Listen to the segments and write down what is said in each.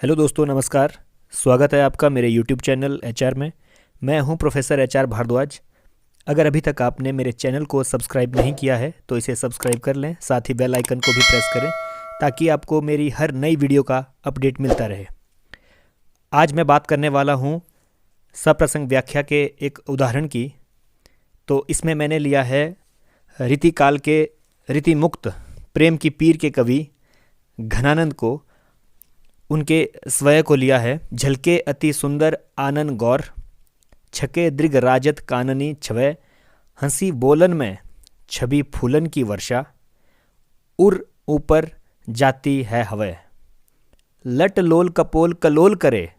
Hello दोस्तों, नमस्कार। स्वागत है आपका मेरे यूट्यूब चैनल एचआर में। मैं हूं प्रोफेसर एचआर भारद्वाज। अगर अभी तक आपने मेरे चैनल को सब्सक्राइब नहीं किया है तो इसे सब्सक्राइब कर लें, साथ ही बेल आइकन को भी प्रेस करें ताकि आपको मेरी हर नई वीडियो का अपडेट मिलता रहे। आज मैं बात करने वाला हूं सप्रसंग व्याख्या के एक उदाहरण की। तो इसमें मैंने लिया है रीतिकाल के रीतिमुक्त प्रेम की पीर के कवि घनानंद को, उनके स्वय को लिया है। झलके अति सुंदर आनन गौर, छके दृग राजत काननी छवय, हंसी बोलन में छवि फूलन की वर्षा, उर ऊपर जाती है हवय, लट लोल कपोल कलोल करे,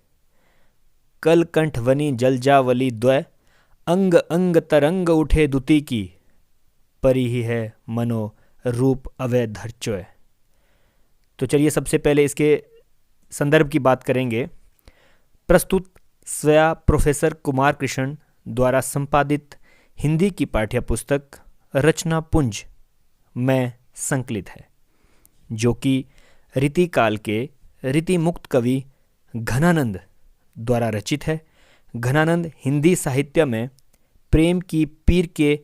कल कंठ वनी जलजावली द्वय, अंग अंग तरंग उठे दुति की, परी ही है मनो रूप अवय धरचोय। तो चलिए सबसे पहले इसके संदर्भ की बात करेंगे। प्रस्तुत स्वया प्रोफेसर कुमार कृष्ण द्वारा संपादित हिंदी की पाठ्य पुस्तक रचना पुंज में संकलित है, जो कि रीतिकाल के रीतिमुक्त कवि घनानंद द्वारा रचित है। घनानंद हिंदी साहित्य में प्रेम की पीर के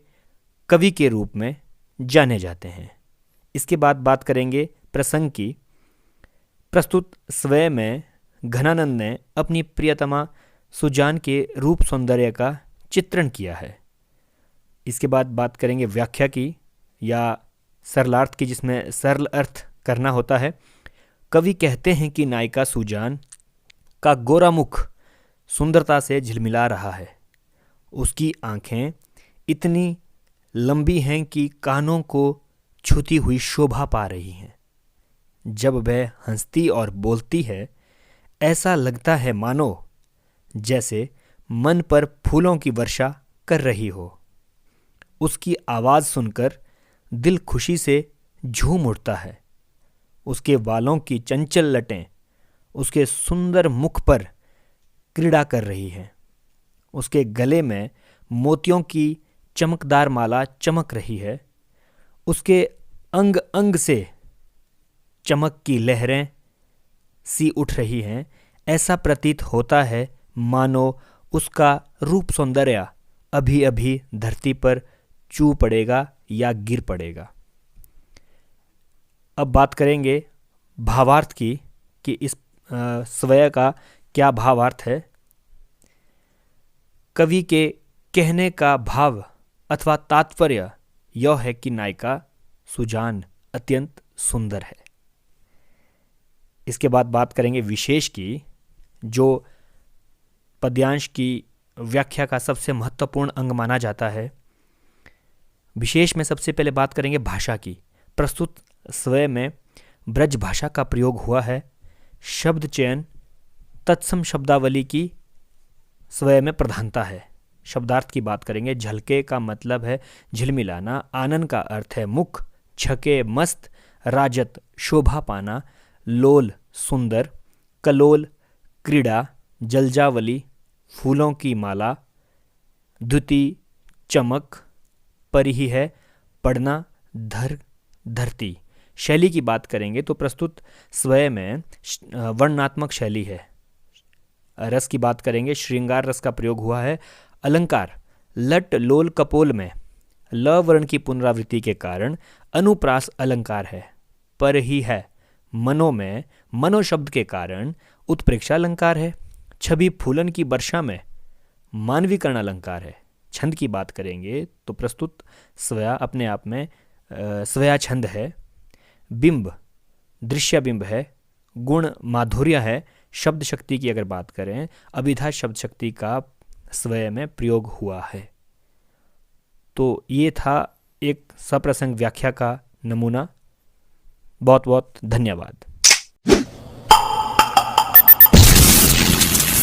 कवि के रूप में जाने जाते हैं। इसके बाद बात करेंगे प्रसंग की। प्रस्तुत स्वय में घनानंद ने अपनी प्रियतमा सुजान के रूप सौंदर्य का चित्रण किया है। इसके बाद बात करेंगे व्याख्या की या सरलार्थ की, जिसमें सरल अर्थ करना होता है। कवि कहते हैं कि नायिका सुजान का गोरा मुख सुंदरता से झिलमिला रहा है। उसकी आंखें इतनी लंबी हैं कि कानों को छूती हुई शोभा पा रही हैं। जब वह हंसती और बोलती है, ऐसा लगता है मानो जैसे मन पर फूलों की वर्षा कर रही हो। उसकी आवाज़ सुनकर दिल खुशी से झूम उठता है। उसके बालों की चंचल लटें उसके सुंदर मुख पर क्रीड़ा कर रही हैं। उसके गले में मोतियों की चमकदार माला चमक रही है। उसके अंग अंग से चमक की लहरें सी उठ रही हैं। ऐसा प्रतीत होता है मानो उसका रूप सौंदर्य अभी अभी धरती पर चू पड़ेगा या गिर पड़ेगा। अब बात करेंगे भावार्थ की कि इस स्वय का क्या भावार्थ है। कवि के कहने का भाव अथवा तात्पर्य यह है कि नायिका सुजान अत्यंत सुंदर है। इसके बाद बात करेंगे विशेष की, जो पद्यांश की व्याख्या का सबसे महत्वपूर्ण अंग माना जाता है। विशेष में सबसे पहले बात करेंगे भाषा की। प्रस्तुत स्वय में ब्रज भाषा का प्रयोग हुआ है। शब्द चयन तत्सम शब्दावली की स्वय में प्रधानता है। शब्दार्थ की बात करेंगे। झलके का मतलब है झिलमिलाना, आनन का अर्थ है मुख, छके मस्त, राजत शोभा पाना, लोल सुंदर, कलोल क्रीड़ा, जलजावली फूलों की माला, द्युति चमक, परिही है पढ़ना, धर धरती। शैली की बात करेंगे तो प्रस्तुत स्वय में वर्णनात्मक शैली है। रस की बात करेंगे, श्रृंगार रस का प्रयोग हुआ है। अलंकार लट लोल कपोल में ल वर्ण की पुनरावृत्ति के कारण अनुप्रास अलंकार है। पर ही है मनो में मनो शब्द के कारण उत्प्रेक्षा अलंकार है। छवि फूलन की वर्षा में मानवीकरण अलंकार है। छंद की बात करेंगे तो प्रस्तुत स्वया अपने आप में स्वया छंद है। बिंब दृश्य बिंब है। गुण माधुर्य है। शब्द शक्ति की अगर बात करें, अभिधा शब्द शक्ति का स्वय में प्रयोग हुआ है। तो ये था एक सप्रसंग व्याख्या का नमूना। बहुत बहुत धन्यवाद।